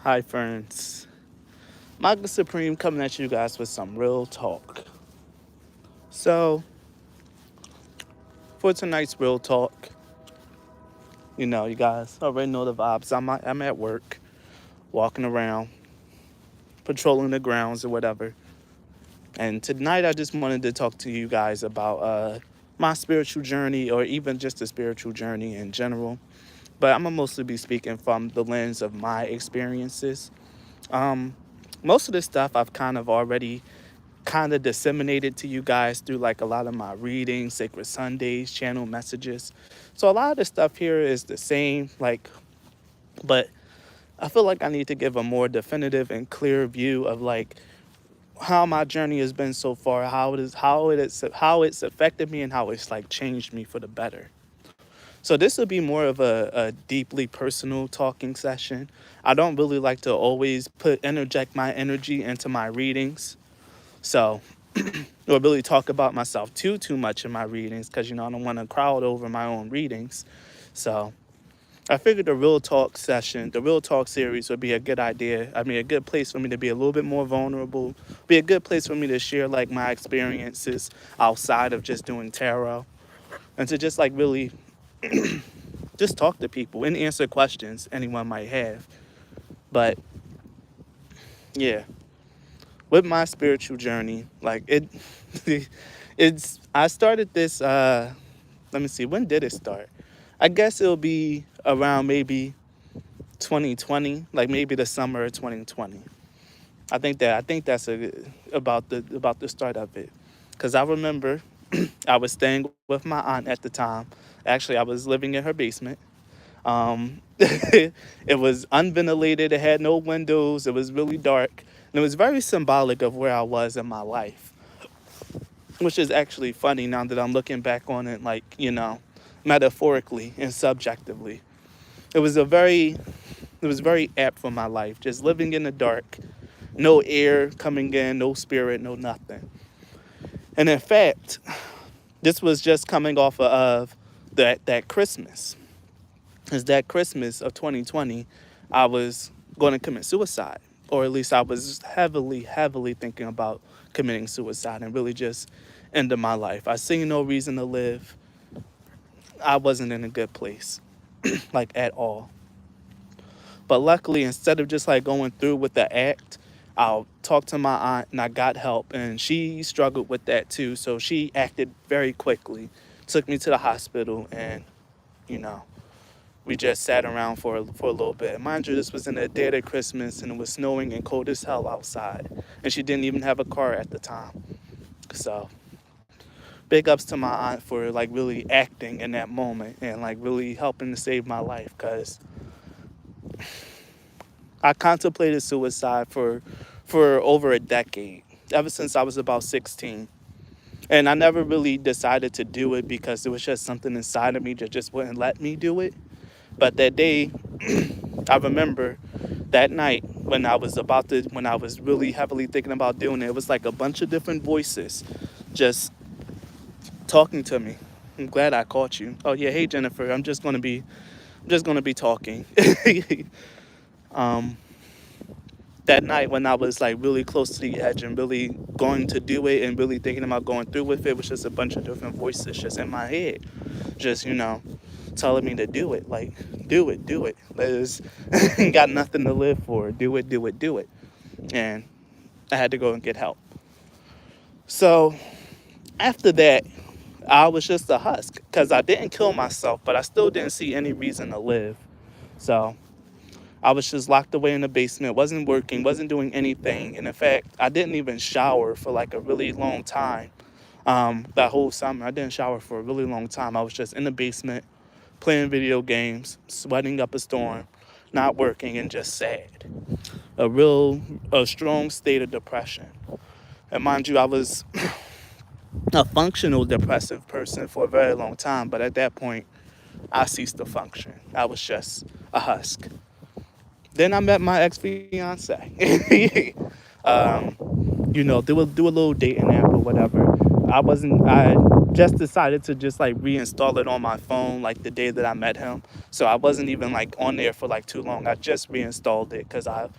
Hi, friends. Michael Supreme coming at you guys with some real talk. So, for tonight's real talk, you guys already know the vibes. I'm at work, walking around, patrolling the grounds or whatever. And tonight, I just wanted to talk to you guys about my spiritual journey or even just a spiritual journey in general. But I'm gonna mostly be speaking from the lens of my experiences. Um, Most of this stuff I've kind of already kind of disseminated to you guys through like a lot of my readings, Sacred Sundays, channel messages. So a lot of the stuff here is the same, but I feel like I need to give a more definitive and clear view of like how my journey has been so far, how it's affected me and how it's like changed me for the better. So this will be more of a deeply personal talking session. I don't really like to always interject my energy into my readings. So or really talk about myself too much in my readings because I don't want to crowd over my own readings. So I figured the real talk series would be a good idea. I mean, a good place for me to be a little bit more vulnerable, be a good place for me to share like my experiences outside of just doing tarot and to just like really just talk to people and answer questions anyone might have. But yeah, with my spiritual journey, like I started this let me see, when did it start? I guess it'll be around maybe 2020, like maybe the summer of 2020. I think that's about the start of it. Cause I remember I was staying with my aunt at the time. Actually, I was living in her basement. It was unventilated. It had no windows. It was really dark. And it was very symbolic of where I was in my life, which is actually funny now that I'm looking back on it, like, metaphorically and subjectively. It was it was very apt for my life, just living in the dark, no air coming in, no spirit, no nothing. And in fact, this was just coming off of that Christmas. Is that Christmas of 2020, I was going to commit suicide, or at least I was heavily thinking about committing suicide and really just ending my life. I seen no reason to live. I wasn't in a good place, like at all. But luckily, instead of just like going through with the act, I talked to my aunt and I got help, and she struggled with that too. So she acted very quickly, took me to the hospital, and you know, we just sat around for a little bit. Mind you, this was in the dead of Christmas and it was snowing and cold as hell outside. And she didn't even have a car at the time. So big ups to my aunt for like really acting in that moment and like really helping to save my life because I contemplated suicide for over a decade, ever since I was about 16. And I never really decided to do it because it was just something inside of me that just wouldn't let me do it. But that day, I remember that night when I was really heavily thinking about doing it, it was like a bunch of different voices just talking to me. I'm glad I caught you. Oh yeah, hey Jennifer, I'm just gonna be talking. um, that night when I was like really close to the edge and really going to do it and really thinking about going through with it was just a bunch of different voices just in my head. Just, telling me to do it. Like, do it. There's got nothing to live for. Do it. And I had to go and get help. So after that, I was just a husk because I didn't kill myself, but I still didn't see any reason to live. So I was just locked away in the basement, wasn't working, wasn't doing anything. And in fact, I didn't even shower for like a really long time. That whole summer, I didn't shower for a really long time. I was just in the basement, playing video games, sweating up a storm, not working, and just sad. A strong state of depression. And mind you, I was a functional depressive person for a very long time, but at that point, I ceased to function. I was just a husk. Then I met my ex-fiance. do a little dating app or whatever. I just decided to just like reinstall it on my phone like the day that I met him. So I wasn't even like on there for like too long. I just reinstalled it because I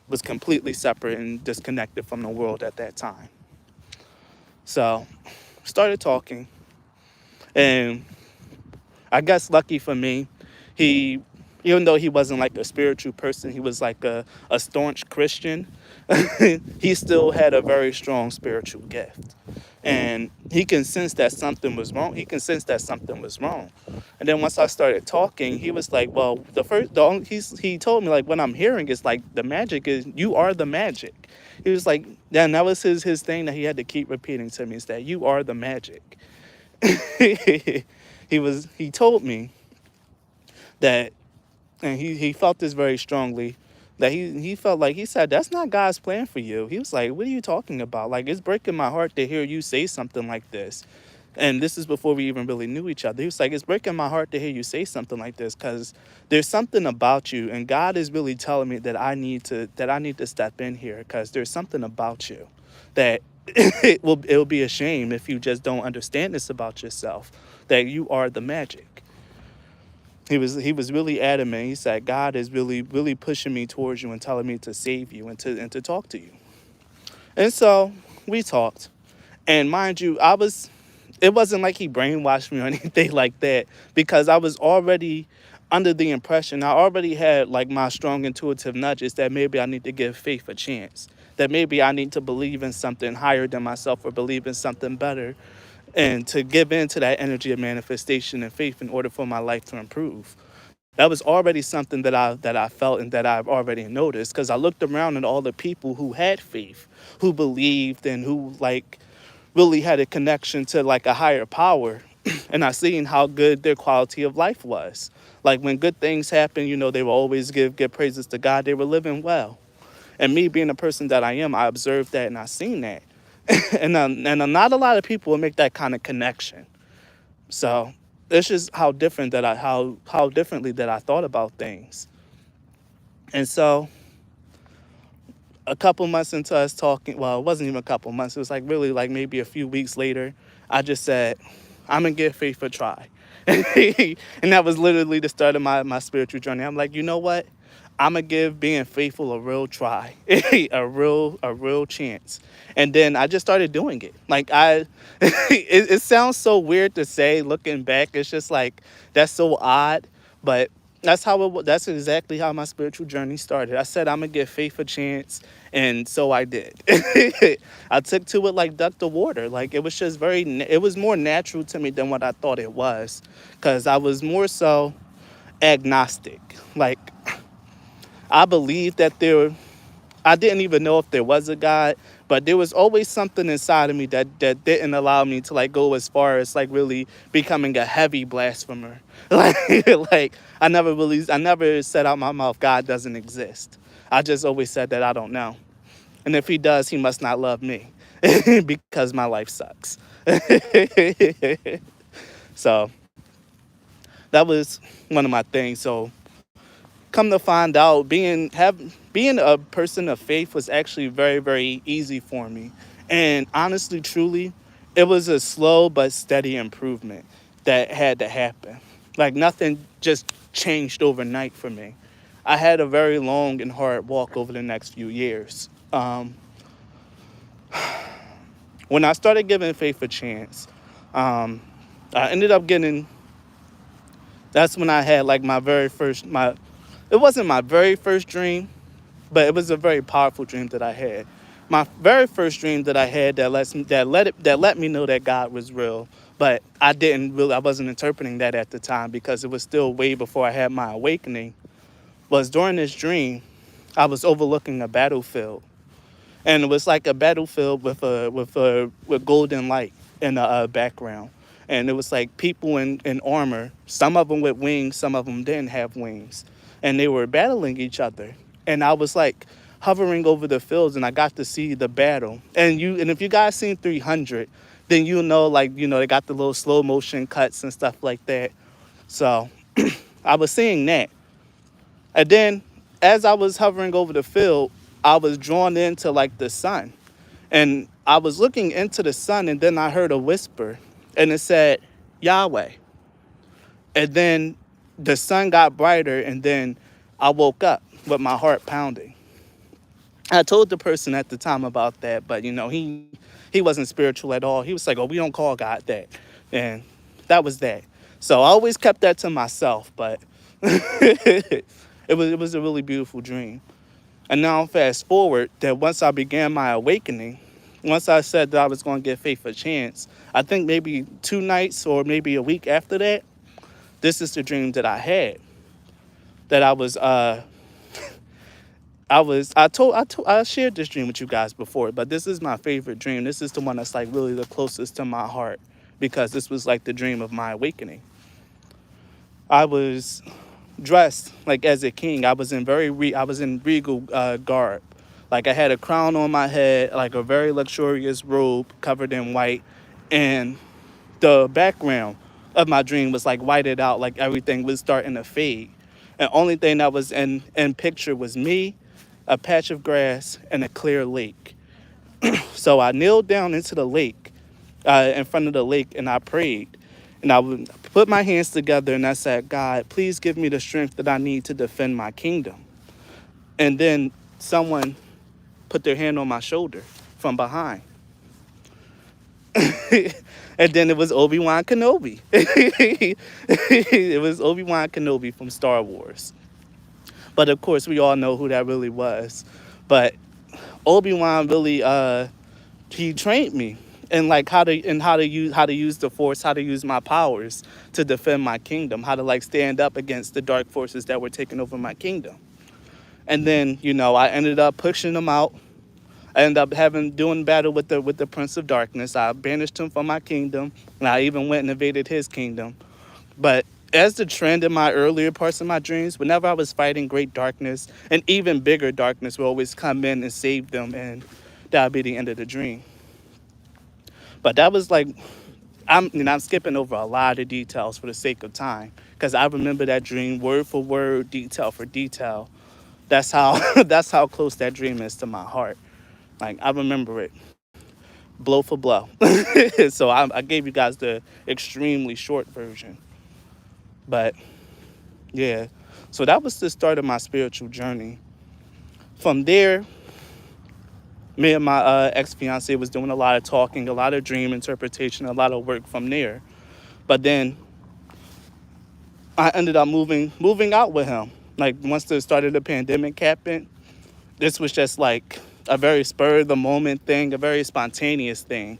was completely separate and disconnected from the world at that time. So started talking, and I guess lucky for me, he, even though he wasn't like a spiritual person, he was like a staunch Christian. He still had a very strong spiritual gift. And he can sense that something was wrong. He can sense that something was wrong. And then once I started talking, he was like, well, he told me like what I'm hearing is like the magic is you are the magic. He was like, yeah, and that was his thing that he had to keep repeating to me is that you are the magic. He told me that, and he felt this very strongly, that he felt like, he said that's not God's plan for you. He was like, what are you talking about? Like, it's breaking my heart to hear you say something like this. And this is before we even really knew each other. He was like, it's breaking my heart to hear you say something like this because there's something about you, and God is really telling me that I need to step in here because there's something about you that it'll be a shame if you just don't understand this about yourself, that you are the magic. He was really adamant. He said, God is really pushing me towards you and telling me to save you and to talk to you. And so we talked. And mind you, it wasn't like he brainwashed me or anything like that, because I was already under the impression, I already had like my strong intuitive nudges that maybe I need to give faith a chance, that maybe I need to believe in something higher than myself or believe in something better, and to give in to that energy of manifestation and faith in order for my life to improve. That was already something that I felt and that I've already noticed, because I looked around at all the people who had faith, who believed, and who like really had a connection to like a higher power. And I seen how good their quality of life was. Like when good things happen, they will always give praises to God. They were living well. And me being the person that I am, I observed that and I seen that. And not a lot of people will make that kind of connection. So it's just how different that how differently that I thought about things. And so a couple months into us talking, well, it wasn't even a couple months, it was like really like maybe a few weeks later, I just said, I'm gonna give faith a try. And that was literally the start of my spiritual journey. I'm like, you know what? I'm gonna give being faithful a real try, a real chance. And then I just started doing it. Like it sounds so weird to say looking back. It's just like that's so odd, but that's exactly how my spiritual journey started. I said I'm gonna give faith a chance, and so I did. I took to it like duck to water. Like it was just it was more natural to me than what I thought it was, because I was more so agnostic. Like I believed that I didn't even know if there was a God, but there was always something inside of me that didn't allow me to like go as far as like really becoming a heavy blasphemer. Like, like I never said out my mouth, God doesn't exist. I just always said that I don't know. And if he does, he must not love me because my life sucks. So that was one of my things. So come to find out, being a person of faith was actually very, very easy for me. And honestly, truly, it was a slow but steady improvement that had to happen. Like nothing just changed overnight for me. I had a very long and hard walk over the next few years. When I started giving faith a chance, I ended up getting. That's when I had like it wasn't my very first dream, but it was a very powerful dream that I had. My very first dream that I had that let me know that God was real, but I wasn't interpreting that at the time because it was still way before I had my awakening. Was during this dream, I was overlooking a battlefield, and it was like a battlefield with golden light in the background. And it was like people in armor, some of them with wings, some of them didn't have wings, and they were battling each other. And I was like hovering over the fields, and I got to see the battle. And if you guys seen 300, then they got the little slow motion cuts and stuff like that. So I was seeing that. And then as I was hovering over the field, I was drawn into like the sun. And I was looking into the sun, and then I heard a whisper. and it said Yahweh. And then the sun got brighter, and then I woke up with my heart pounding. I told the person at the time about that, but he wasn't spiritual at all. He was like, "Oh, we don't call God that," and that was that. So I always kept that to myself, but it was a really beautiful dream. And now fast forward that once I began my awakening, once I said that I was going to give faith a chance, I think maybe 2 nights or maybe a week after that, this is the dream that I had. That I shared this dream with you guys before, but this is my favorite dream. This is the one that's like really the closest to my heart because this was like the dream of my awakening. I was dressed like as a king. I was in regal garb. Like I had a crown on my head, like a very luxurious robe covered in white, and the background of my dream was like whited out, like everything was starting to fade. And only thing that was in picture was me, a patch of grass, and a clear lake. So I kneeled down into the lake, in front of the lake, and I prayed. And I would put my hands together and I said, God, please give me the strength that I need to defend my kingdom. And then someone put their hand on my shoulder from behind. And then it was Obi-Wan Kenobi. It was Obi-Wan Kenobi from Star Wars. But of course, we all know who that really was. But Obi-Wan really he trained me and like how to use the force, how to use my powers to defend my kingdom, how to like stand up against the dark forces that were taking over my kingdom. And then, I ended up pushing them out. I ended up doing battle with the Prince of Darkness. I banished him from my kingdom, and I even went and invaded his kingdom. But as the trend in my earlier parts of my dreams, whenever I was fighting great darkness, and even bigger darkness would always come in and save them, and that would be the end of the dream. But that was like, I'm skipping over a lot of details for the sake of time, because I remember that dream word for word, detail for detail. That's how that's how close that dream is to my heart. Like I remember it blow for blow. So I gave you guys the extremely short version. But yeah, so that was the start of my spiritual journey. From there, me and my ex-fiance was doing a lot of talking, a lot of dream interpretation, a lot of work from there. But then I ended up moving out with him. Like once the start of the pandemic happened, this was just like a very spur of the moment thing, a very spontaneous thing.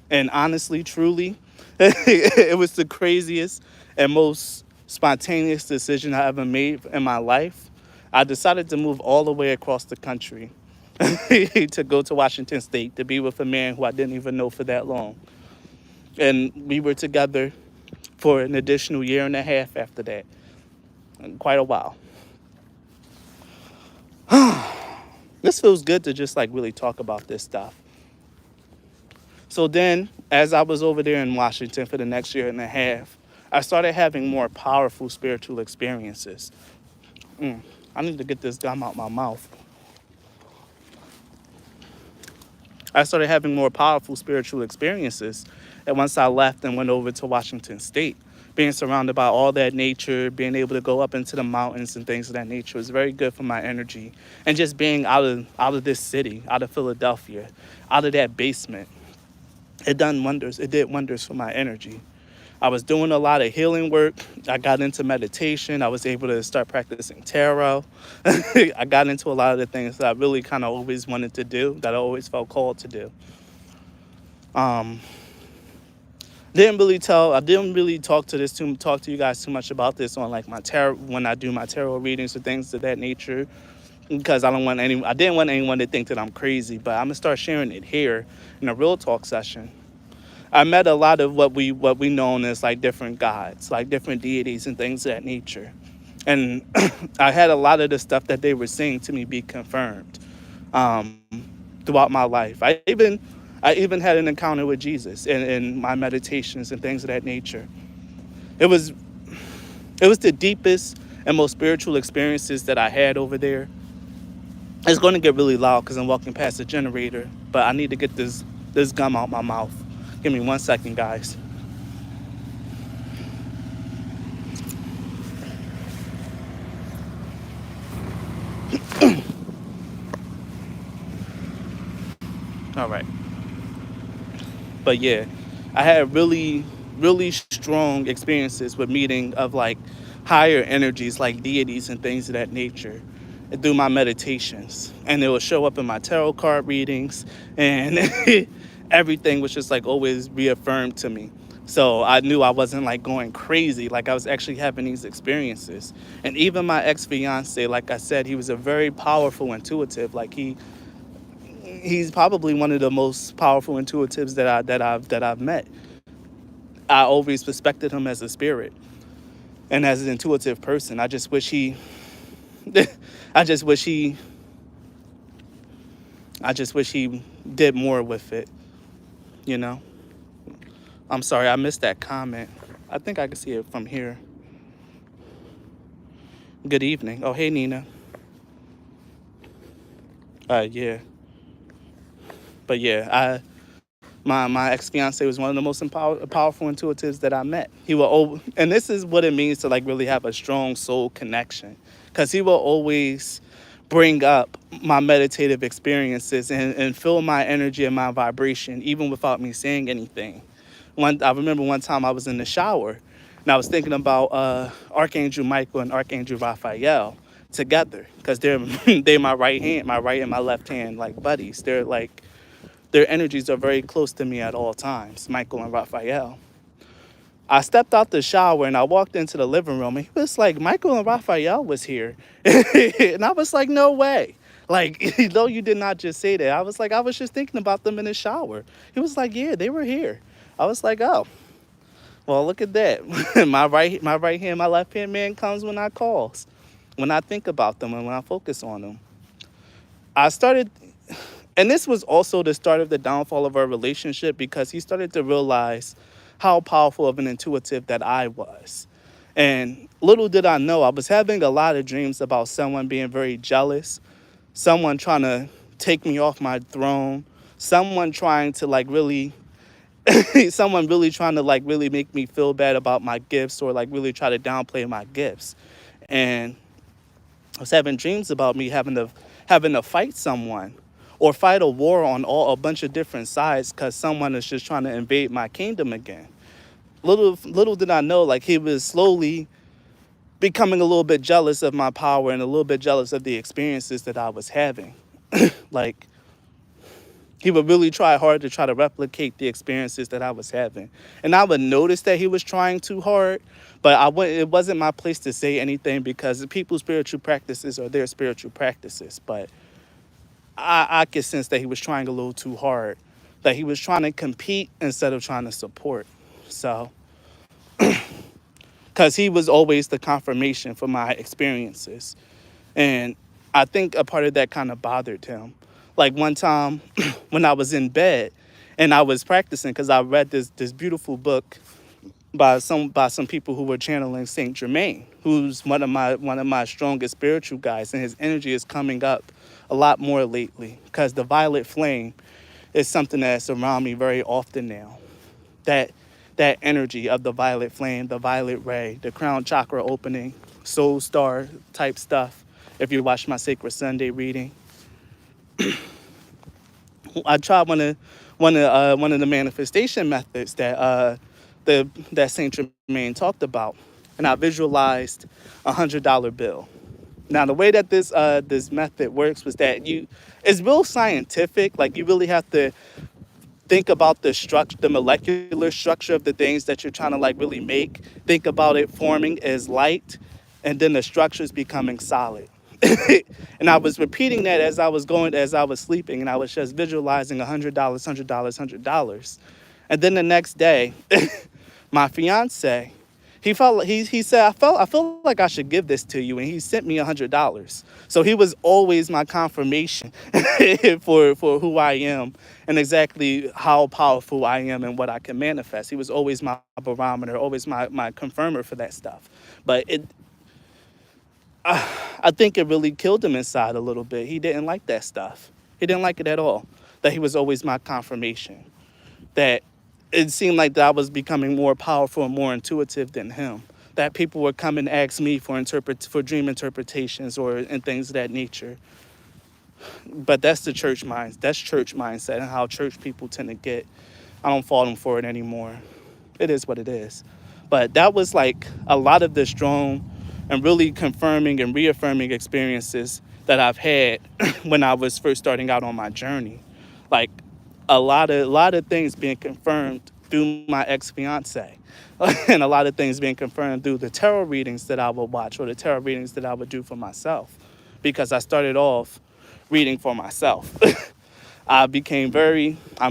And honestly, truly, it was the craziest and most spontaneous decision I ever made in my life. I decided to move all the way across the country to go to Washington State to be with a man who I didn't even know for that long. And we were together for an additional year and a half after that. Quite a while. This feels good to just like really talk about this stuff. So then, as I was over there in Washington for the next year and a half, I started having more powerful spiritual experiences. I need to get this gum out my mouth. I started having more powerful spiritual experiences. And once I left and went over to Washington State, being surrounded by all that nature, being able to go up into the mountains and things of that nature was very good for my energy. And just being out of this city, out of Philadelphia, out of that basement, it done wonders. It did wonders for my energy. I was doing a lot of healing work. I got into meditation. I was able to start practicing tarot. I got into a lot of the things that I really kind of always wanted to do, that I always felt called to do. I didn't really talk to you guys too much about this on like my tarot, when I do my tarot readings or things of that nature, because I didn't want anyone to think that I'm crazy, but I'm gonna start sharing it here in a real talk session. I met a lot of what we known as like different gods, like different deities and things of that nature. And I had a lot of the stuff that they were saying to me be confirmed throughout my life. I even had an encounter with Jesus in my meditations and things of that nature. It was the deepest and most spiritual experiences that I had over there. It's going to get really loud because I'm walking past the generator, but I need to get this gum out my mouth. Give me 1 second, guys. All right. But yeah, I had really, really strong experiences with meeting of like higher energies, like deities and things of that nature, through my meditations. And it would show up in my tarot card readings, and everything was just like always reaffirmed to me. So I knew I wasn't like going crazy, like I was actually having these experiences. And even my ex fiance, like I said, he was a very powerful intuitive. Like he's probably one of the most powerful intuitives that I've met. I always respected him as a spirit and as an intuitive person. I just wish he I just wish he I just wish he did more with it, you know. I'm sorry, I missed that comment. I think I can see it from here. Good evening. Oh, hey Nina. Yeah. But yeah, my ex fiance was one of the most powerful intuitives that I met. He will, and this is what it means to like really have a strong soul connection, because he will always bring up my meditative experiences and feel my energy and my vibration, even without me saying anything. I remember one time I was in the shower, and I was thinking about Archangel Michael and Archangel Raphael together, because they're my right hand, my right and my left hand, like buddies. They're like their energies are very close to me at all times, Michael and Raphael. I stepped out the shower and I walked into the living room, and he was like, Michael and Raphael was here. And I was like, no way. Like, though you did not just say that, I was like, I was just thinking about them in the shower. He was like, yeah, they were here. I was like, oh, well, look at that. My right hand, my left hand man comes when I calls, when I think about them and when I focus on them. I started And this was also the start of the downfall of our relationship, because he started to realize how powerful of an intuitive that I was. And little did I know, I was having a lot of dreams about someone being very jealous, someone trying to take me off my throne, someone trying to like really, someone really trying to like really make me feel bad about my gifts, or like really try to downplay my gifts. And I was having dreams about me having to fight someone, or fight a war on a bunch of different sides, because someone is just trying to invade my kingdom again. Little did I know, like he was slowly becoming a little bit jealous of my power and a little bit jealous of the experiences that I was having. Like he would really try hard to try to replicate the experiences that I was having. And I would notice that he was trying too hard, but it wasn't my place to say anything, because people's spiritual practices are their spiritual practices. But I could sense that he was trying a little too hard, that he was trying to compete instead of trying to support. So, because he was always the confirmation for my experiences. And I think a part of that kind of bothered him. Like one time when I was in bed and I was practicing, because I read this beautiful book by some people who were channeling Saint Germain, who's one of my strongest spiritual guys, and his energy is coming up a lot more lately, because the violet flame is something that's around me very often now. That that energy of the violet flame, the violet ray, the crown chakra opening, soul star type stuff. If you watch my Sacred Sunday reading, I tried one of the manifestation methods that Saint Germain talked about, and I visualized $100 bill. Now, the way that this method works was that it's real scientific. Like you really have to think about the molecular structure of the things that you're trying to like really make. Think about it forming as light, and then the structures becoming solid. And I was repeating that as I was sleeping, and I was just visualizing $100, $100, $100. And then the next day, my fiance, he said, I feel like I should give this to you, and he sent me $100. So he was always my confirmation for who I am and exactly how powerful I am and what I can manifest. He was always my barometer, always my confirmer for that stuff. But I think it really killed him inside a little bit. He didn't like that stuff. He didn't like it at all. That he was always my confirmation. That it seemed like that I was becoming more powerful and more intuitive than him. That people would come and ask me for dream interpretations and things of that nature. But that's the church mind. That's church mindset and how church people tend to get. I don't fault them for it anymore. It is what it is. But that was like a lot of the strong and really confirming and reaffirming experiences that I've had when I was first starting out on my journey. Like a lot of things being confirmed through my ex-fiance. And a lot of things being confirmed through the tarot readings that I would watch or the tarot readings that I would do for myself. Because I started off reading for myself. I'm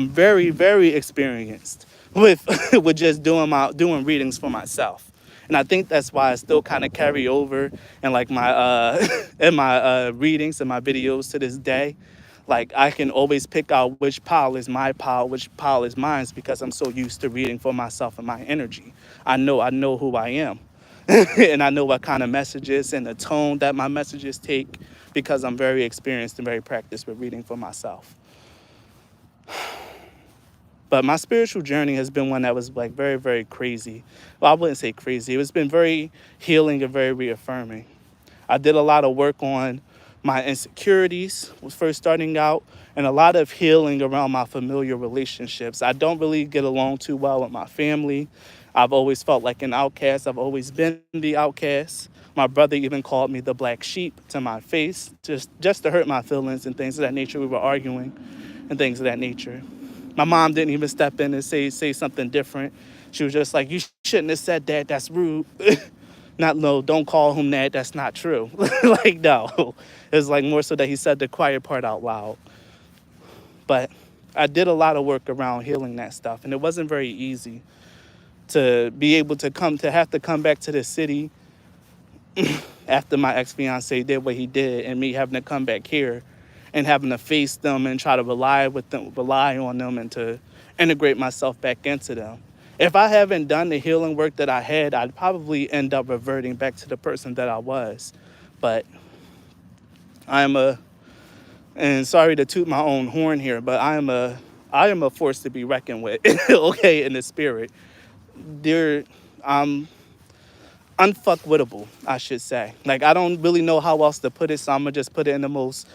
very, very experienced with with just doing readings for myself. And I think that's why I still kind of carry over in like my in my readings and my videos to this day. Like I can always pick out which pile is my pile, which pile is mine, because I'm so used to reading for myself and my energy. I know who I am. And I know what kind of messages and the tone that my messages take because I'm very experienced and very practiced with reading for myself. But my spiritual journey has been one that was like very, very crazy. Well, I wouldn't say crazy. It's been very healing and very reaffirming. I did a lot of work on my insecurities, was first starting out, and a lot of healing around my familiar relationships. I don't really get along too well with my family. I've always felt like an outcast. I've always been the outcast. My brother even called me the black sheep to my face, just to hurt my feelings and things of that nature. We were arguing and things of that nature. My mom didn't even step in and say something different. She was just like, "You shouldn't have said that. That's rude." Not no, don't call him that. That's not true. Like no, it was like more so that he said the quiet part out loud. But I did a lot of work around healing that stuff, and it wasn't very easy to be able to have to come back to the city after my ex fiance did what he did, and me having to come back here and having to face them and try to rely on them, and to integrate myself back into them. If I haven't done the healing work that I had, I'd probably end up reverting back to the person that I was. But I'm a, and sorry to toot my own horn here, but I am a force to be reckoned with. Okay, in the spirit, there, I'm unfuckwittable, I should say. Like I don't really know how else to put it, so I'm gonna just put it in the most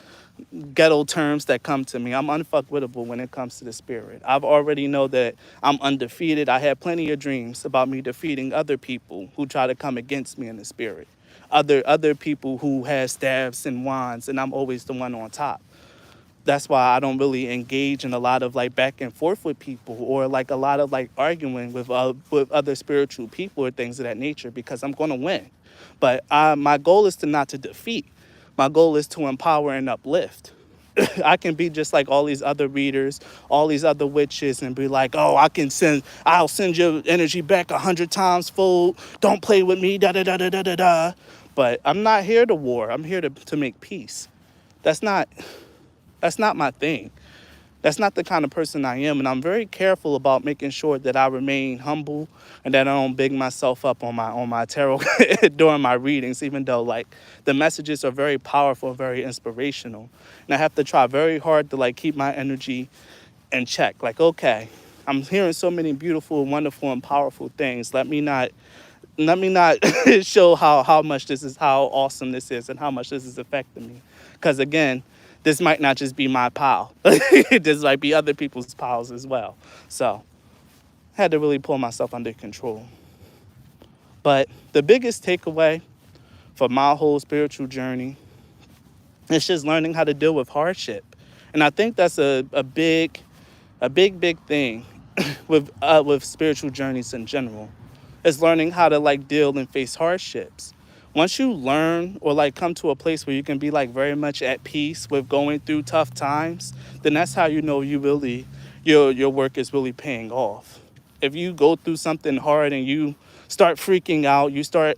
ghetto terms that come to me. I'm unfuckwittable when it comes to the spirit. I've already know that I'm undefeated. I had plenty of dreams about me defeating other people who try to come against me in the spirit. Other people who have staves and wands, and I'm always the one on top. That's why I don't really engage in a lot of like back and forth with people, or like a lot of like arguing with other spiritual people or things of that nature, because I'm going to win. But my goal is to not to defeat. My goal is to empower and uplift. I can be just like all these other readers, all these other witches, and be like, "Oh, I'll send your energy back 100 times fold. Don't play with me, da da da da da da da." But I'm not here to war. I'm here to make peace. That's not that's not my thing. That's not the kind of person I am, and I'm very careful about making sure that I remain humble and that I don't big myself up on my tarot during my readings, even though like the messages are very powerful, very inspirational, and I have to try very hard to like keep my energy in check. Like, okay, I'm hearing so many beautiful, wonderful, and powerful things. Let me not show how awesome this is and how much this is affecting me. Because again, this might not just be my pile. This might be other people's piles as well. So I had to really pull myself under control. But the biggest takeaway for my whole spiritual journey is just learning how to deal with hardship. And I think that's a big thing with spiritual journeys in general, is learning how to like deal and face hardships. Once you learn or like come to a place where you can be like very much at peace with going through tough times, then that's how you know your work is really paying off. If you go through something hard and you start freaking out, you start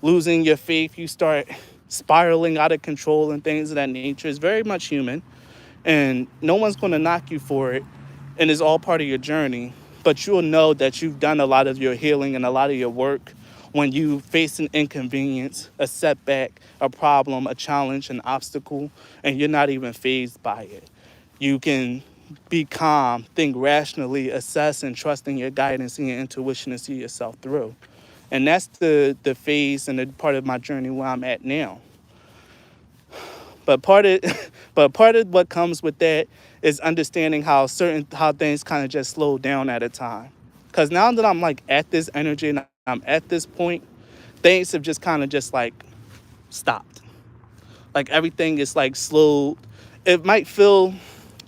losing your faith, you start spiraling out of control and things of that nature, it's very much human, and no one's going to knock you for it, and it's all part of your journey. But you'll know that you've done a lot of your healing and a lot of your work when you face an inconvenience, a setback, a problem, a challenge, an obstacle, and you're not even fazed by it. You can be calm, think rationally, assess and trust in your guidance and your intuition to see yourself through. And that's the phase and the part of my journey where I'm at now. But But part of what comes with that is understanding how things kind of just slow down at a time. Because now that I'm like at this energy and I'm at this point, things have just kind of just like stopped. Like everything is like slowed. It might feel,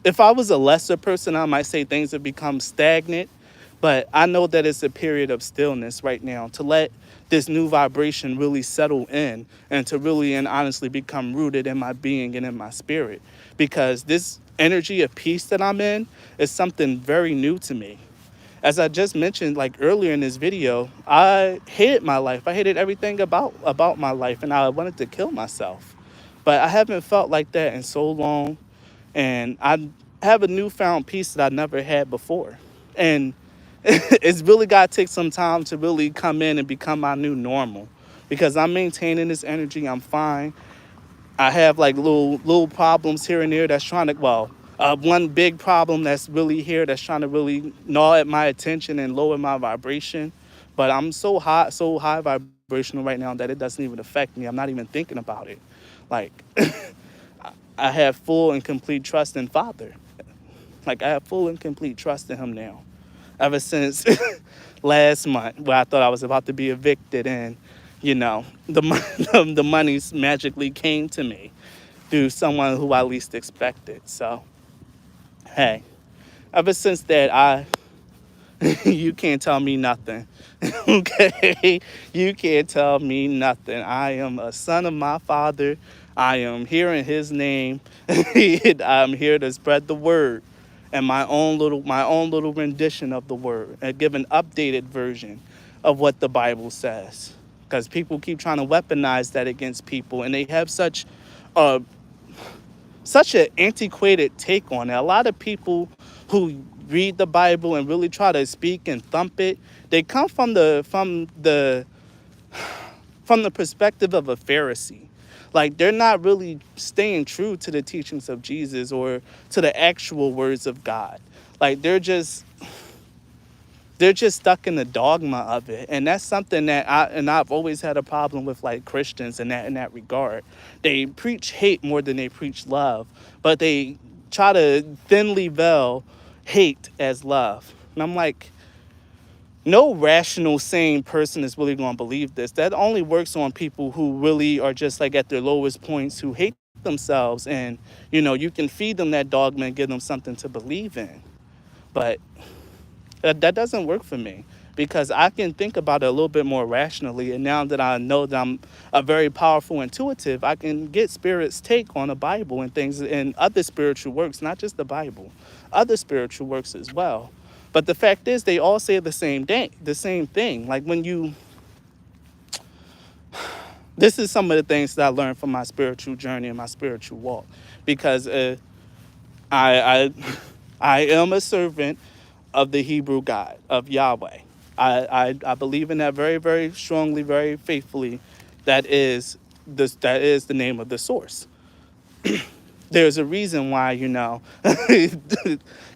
if I was a lesser person, I might say things have become stagnant. But I know that it's a period of stillness right now to let this new vibration really settle in and to really and honestly become rooted in my being and in my spirit. Because this energy of peace that I'm in is something very new to me. As I just mentioned, like earlier in this video, I hated my life. I hated everything about my life, and I wanted to kill myself. But I haven't felt like that in so long, and I have a newfound peace that I never had before. And it's really got to take some time to really come in and become my new normal, because I'm maintaining this energy. I'm fine. I have like little problems here and there that's trying to, one big problem that's really here that's trying to really gnaw at my attention and lower my vibration. But I'm so high vibrational right now that it doesn't even affect me. I'm not even thinking about it. Like I have full and complete trust in Father. Like I have full and complete trust in him now. Ever since last month, where I thought I was about to be evicted, and the monies magically came to me through someone who I least expected. So hey, ever since that, you can't tell me nothing. Okay, you can't tell me nothing. I am a son of my Father. I am here in his name. I'm here to spread the word and my own little rendition of the word, and give an updated version of what the Bible says. Because people keep trying to weaponize that against people, and they have uh, such an antiquated take on it. A lot of people who read the Bible and really try to speak and thump it, they come from the perspective of a Pharisee. Like they're not really staying true to the teachings of Jesus or to the actual words of God. Like they're just stuck in the dogma of it. And that's something that I've always had a problem with, like Christians in that regard. They preach hate more than they preach love, but they try to thinly veil hate as love. And I'm like, no rational, sane person is really going to believe this. That only works on people who really are just like at their lowest points, who hate themselves. And, you can feed them that dogma and give them something to believe in. But that doesn't work for me, because I can think about it a little bit more rationally. And now that I know that I'm a very powerful intuitive, I can get Spirit's take on the Bible and things and other spiritual works, not just the Bible, other spiritual works as well. But the fact is, they all say the same thing. Like this is some of the things that I learned from my spiritual journey and my spiritual walk, because I I am a servant of the Hebrew God, of Yahweh. I believe in that very, very strongly, very faithfully. That is the name of the source. There's a reason why,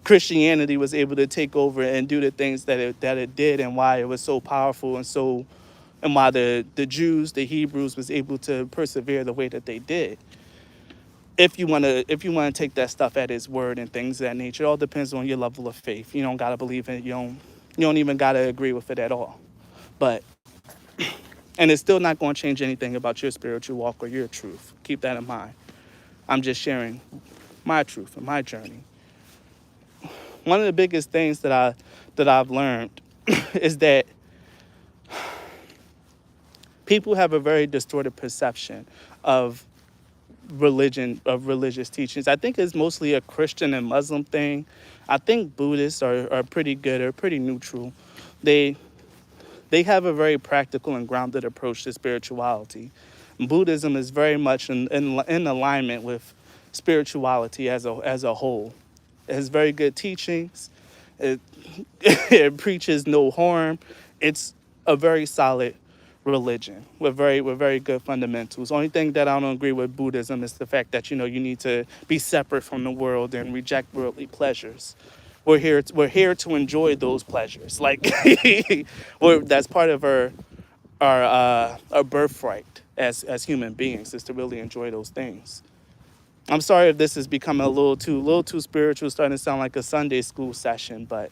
Christianity was able to take over and do the things that it did, and why it was so powerful, and why the Jews, the Hebrews, was able to persevere the way that they did. If you wanna take that stuff at its word and things of that nature, it all depends on your level of faith. You don't gotta believe in it. You don't even gotta agree with it at all. But and it's still not going to change anything about your spiritual walk or your truth. Keep that in mind. I'm just sharing my truth and my journey. One of the biggest things that I've learned is that people have a very distorted perception of religious teachings. I think it's mostly a Christian and Muslim thing. I think Buddhists are pretty good, or pretty neutral. They they have a very practical and grounded approach to spirituality. Buddhism is very much in alignment with spirituality as a whole. It has very good teachings. It, it preaches no harm. It's a very solid religion with very good fundamentals. Only thing that I don't agree with Buddhism is the fact that you need to be separate from the world and reject worldly pleasures. We're here to enjoy those pleasures. Like that's part of our birthright as human beings, is to really enjoy those things. I'm sorry if this is becoming a little too spiritual, starting to sound like a Sunday school session, but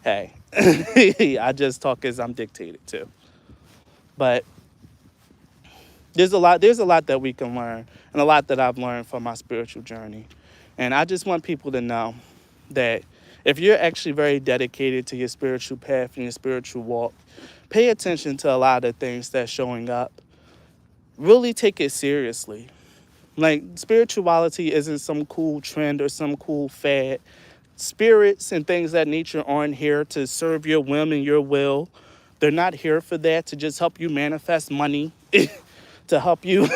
hey, I just talk as I'm dictated to. But there's a lot that we can learn, and a lot that I've learned from my spiritual journey. And I just want people to know that if you're actually very dedicated to your spiritual path and your spiritual walk, pay attention to a lot of things that's showing up. Really take it seriously. Like, spirituality isn't some cool trend or some cool fad. Spirits and things that nature aren't here to serve your whim and your will. They're not here for that, to just help you manifest money, to help you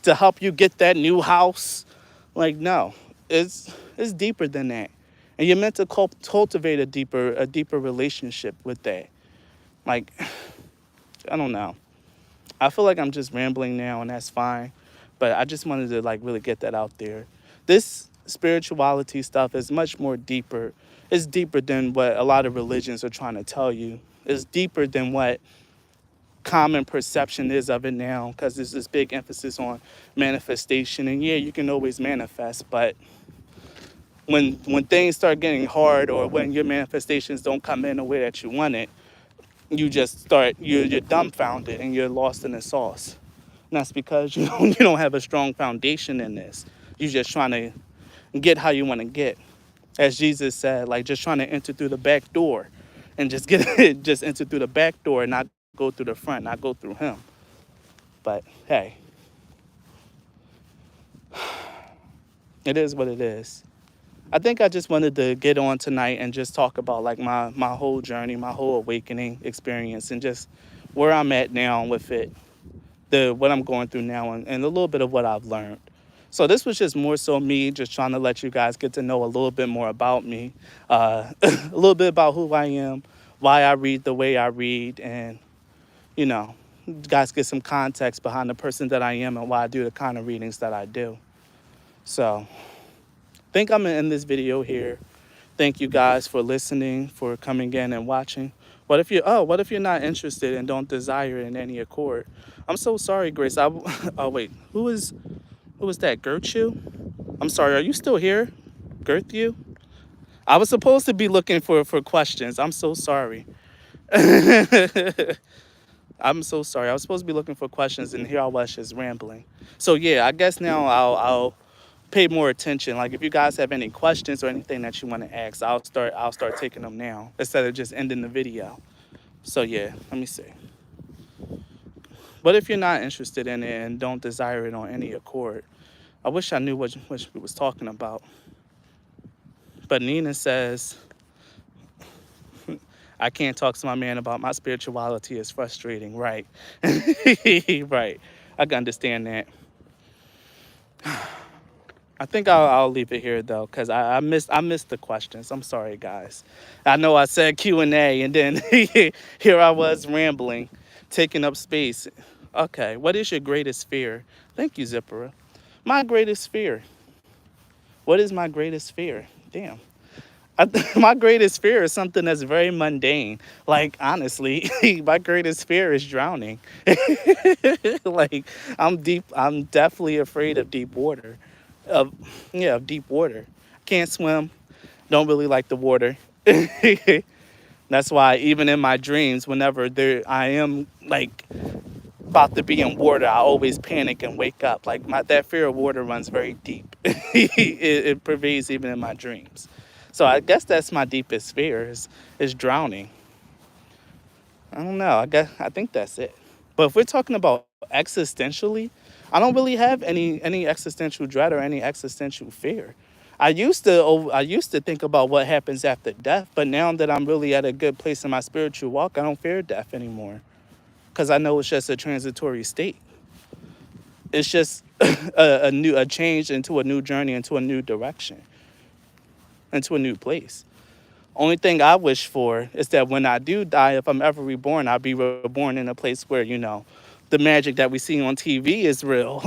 to help you get that new house. Like, no, it's deeper than that, and you're meant to cultivate a deeper relationship with that. Like, I don't know. I feel like I'm just rambling now, and that's fine. But I just wanted to like really get that out there. This spirituality stuff is much more deeper. It's deeper than what a lot of religions are trying to tell you. It's deeper than what common perception is of it now, because there's this big emphasis on manifestation. And yeah, you can always manifest, but when things start getting hard, or when your manifestations don't come in the way that you want it, you're dumbfounded and you're lost in the sauce. And that's because you don't have a strong foundation in this. You're just trying to get how you want to get. As Jesus said, like, just trying to enter through the back door, and just get just enter through the back door and not go through the front, not go through him. But hey, it is what it is. I think I just wanted to get on tonight and just talk about like my whole journey, my whole awakening experience, and just where I'm at now with it, the what I'm going through now, and a little bit of what I've learned. So this was just more so me just trying to let you guys get to know a little bit more about me, a little bit about who I am, why I read the way I read, and you know, you guys get some context behind the person that I am and why I do the kind of readings that I do. So I think I'm gonna end this video here. Thank you guys for listening, for coming in and watching. What if you're not interested and don't desire in any accord? I'm so sorry, Grace. Oh wait, who is that? Gertrude? I'm sorry. Are you still here, Gertrude? I was supposed to be looking for questions. I'm so sorry. I'm so sorry. I was supposed to be looking for questions, and here I was just rambling. So yeah, I guess now I'll pay more attention. Like, if you guys have any questions or anything that you want to ask, I'll start taking them now instead of just ending the video. So yeah, let me see. But if you're not interested in it and don't desire it on any accord, I wish I knew what she was talking about. But Nina says, I can't talk to my man about my spirituality. It's frustrating. Right. Right. I can understand that. I think I'll leave it here though, because I missed the questions. I'm sorry, guys. I know I said Q&A, and then here I was rambling, taking up space. Okay, what is your greatest fear? Thank you, Zippera. My greatest fear. What is my greatest fear? Damn. My greatest fear is something that's very mundane. Like, honestly, my greatest fear is drowning. Like, I'm definitely afraid of deep water. Of Yeah, of deep water. Can't swim. Don't really like the water. That's why even in my dreams, whenever I am like about to be in water, I always panic and wake up. Like, that fear of water runs very deep. It pervades even in my dreams. So I guess that's my deepest fear is drowning. I don't know. I think that's it. But if we're talking about existentially, I don't really have any existential dread or any existential fear. I used to think about what happens after death, but now that I'm really at a good place in my spiritual walk, I don't fear death anymore, because I know it's just a transitory state. It's just a change into a new journey, into a new direction, into a new place. Only thing I wish for is that when I do die, if I'm ever reborn, I'll be reborn in a place where, the magic that we see on TV is real.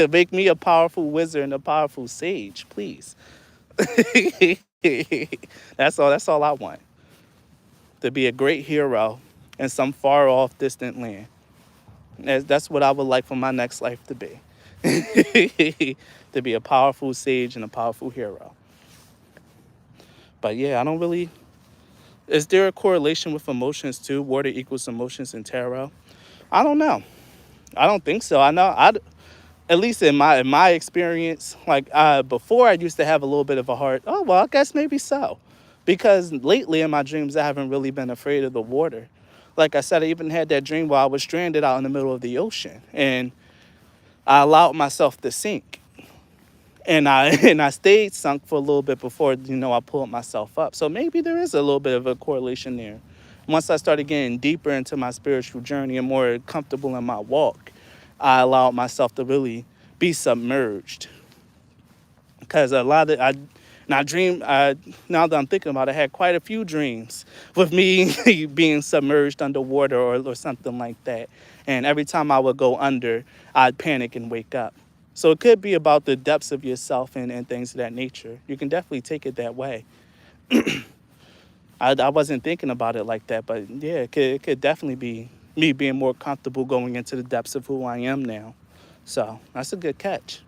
Make me a powerful wizard and a powerful sage, please. That's all I want. To be a great hero in some far off distant land. That's what I would like for my next life to be. to be a powerful sage and a powerful hero. But yeah, I don't really. Is there a correlation with emotions too? Water equals emotions in tarot? I don't know. I don't think so. I know. At least in my experience, like before, I used to have a little bit of a heart. Oh well, I guess maybe so, because lately in my dreams, I haven't really been afraid of the water. Like I said, I even had that dream while I was stranded out in the middle of the ocean, and I allowed myself to sink, and I and I stayed sunk for a little bit before I pulled myself up. So maybe there is a little bit of a correlation there. Once I started getting deeper into my spiritual journey and more comfortable in my walk, I allowed myself to really be submerged. Because a lot of I now dream now that I'm thinking about it, I had quite a few dreams with me being submerged underwater or something like that. And every time I would go under, I'd panic and wake up. So it could be about the depths of yourself and things of that nature. You can definitely take it that way. I wasn't thinking about it like that, but yeah, it could definitely be me being more comfortable going into the depths of who I am now. So that's a good catch.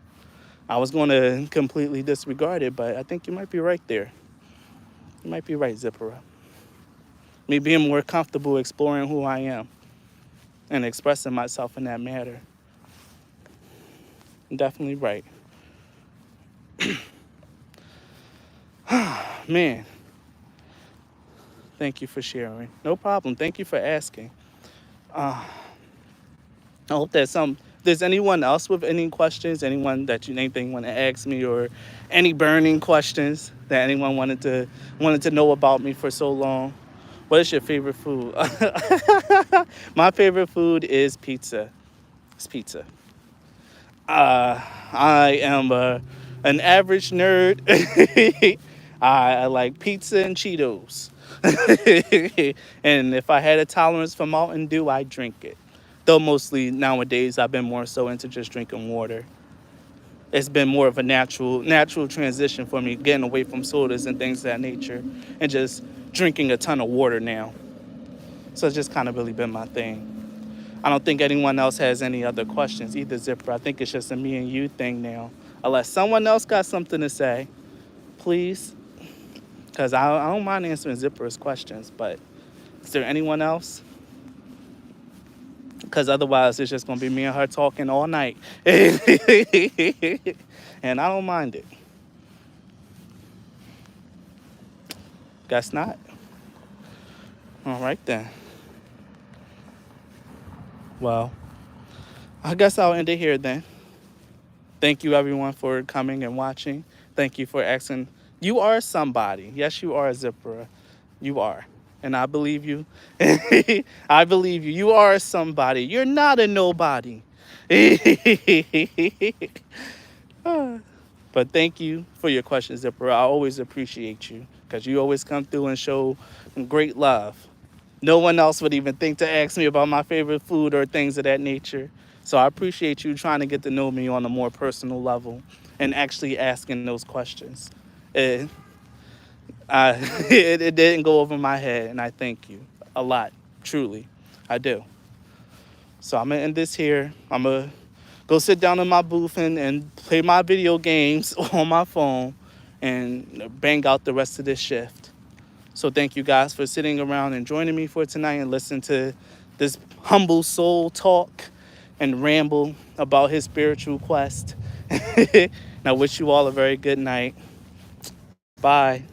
I was going to completely disregard it, but I think you might be right there. You might be right, Zippera. Me being more comfortable exploring who I am and expressing myself in that manner. Definitely right. Man, thank you for sharing. No problem. Thank you for asking. I hope that there's anyone else with any questions, anything want to ask me, or any burning questions that anyone wanted to know about me for so long. What is your favorite food? My favorite food is pizza. It's pizza. I am an average nerd. I like pizza and Cheetos. And if I had a tolerance for Mountain Dew, I'd drink it. Though mostly nowadays I've been more so into just drinking water. It's been more of a natural transition for me, getting away from sodas and things of that nature, and just drinking a ton of water now. So it's just kind of really been my thing. I don't think anyone else has any other questions either, Zipper. I think it's just a me and you thing now. Unless someone else got something to say, please, because I don't mind answering Zipper's questions, but is there anyone else? Because otherwise it's just going to be me and her talking all night. And I don't mind it. Guess not. All right then. Well, I guess I'll end it here then. Thank you everyone for coming and watching. Thank you for asking. You are somebody. Yes, you are a Zipper. You are. And I believe you. I believe you. You are somebody. You're not a nobody. But thank you for your questions, Zipper. I always appreciate you because you always come through and show great love. No one else would even think to ask me about my favorite food or things of that nature. So I appreciate you trying to get to know me on a more personal level and actually asking those questions. It, it didn't go over my head, and I thank you a lot, truly. I do. So I'm going to end this here. I'm going to go sit down in my booth and play my video games on my phone and bang out the rest of this shift. So thank you guys for sitting around and joining me for tonight and listening to this humble soul talk and ramble about his spiritual quest. And I wish you all a very good night. Bye.